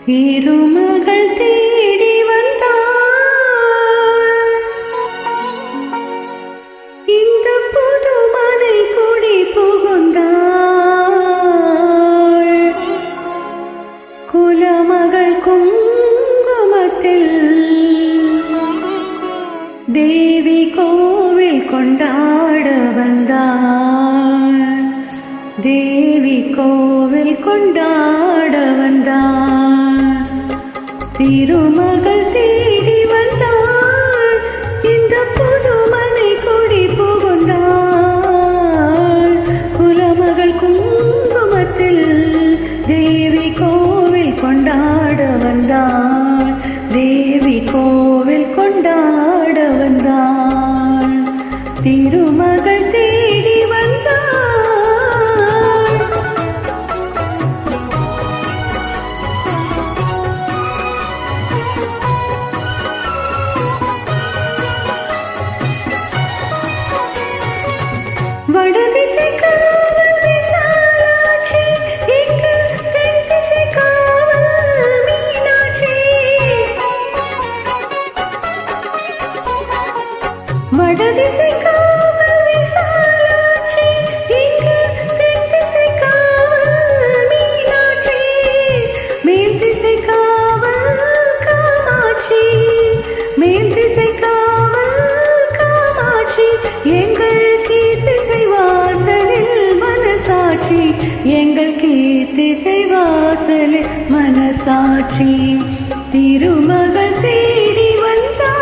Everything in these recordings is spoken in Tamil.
திருமகள் தேடி வந்தாள் இந்த புது மனை குடி புகுந்தாள் குலமகள் குங்குமத்தில் தேவி கோவில் கொண்டாட வந்தாள் தேவி கோவில் கொண்டாட வந்தாள் திருமகள் தேடி வந்தாள் இந்த புது மனை குடி புகுந்தாள் குலமகள் குங்குமத்தில் தேவி கோவில் கொண்டாட வந்தாள் தேவி கோவில் கொண்டாட வந்தாள் திருமகள் தேடி வந்தாள் வடதிசை காவல் விசாலாட்சி இங்கு தென்திசை காவல் மீனாட்சி வடதிசை காவல் விசாலாட்சி இங்கு தென்திசை காவல் மீனாட்சி மேல்திசை காவல் காமாட்சி மேல்திசை காவல் காமாட்சி எங்கள் எங்கள் கீர்த்திசை வாசலில் மனசாட்சி திருமகள் தேடி வந்தாள்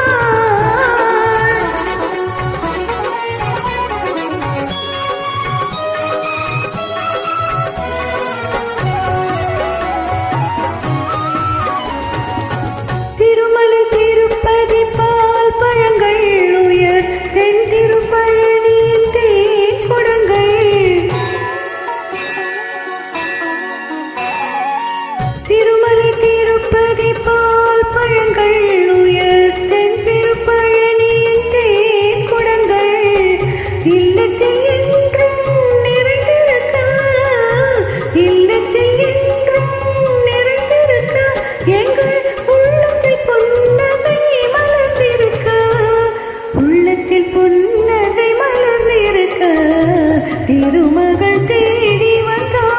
திருமலை திருப்பதி பால் பழங்கள் உயர் தென் திருப்பழனியின் தேன் குடங்கள் திருமலை திருப்பதி பால் பழங்கள் உயர் தென் திருப்பழனியின் தேன் குடங்கள் இல்லத்தில் என்றும் நிறைந்திருக்க இல்லத்தில் என்றும் நிறைந்திருக்க எங்கள் உள்ளத்தில் புன்னகை மலர்ந்திருக்க உள்ளத்தில் புன்னகை மலர்ந்திருக்க திருமகள் தேடி வந்தாள்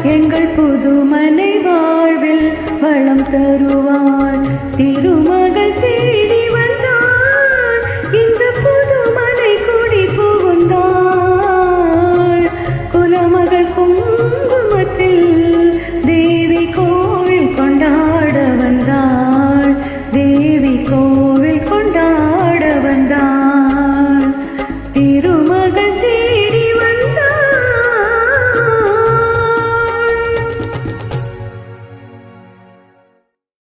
எங்கள் புதுமனை வாழ்வில் வளம் தருவாள் திருமகள்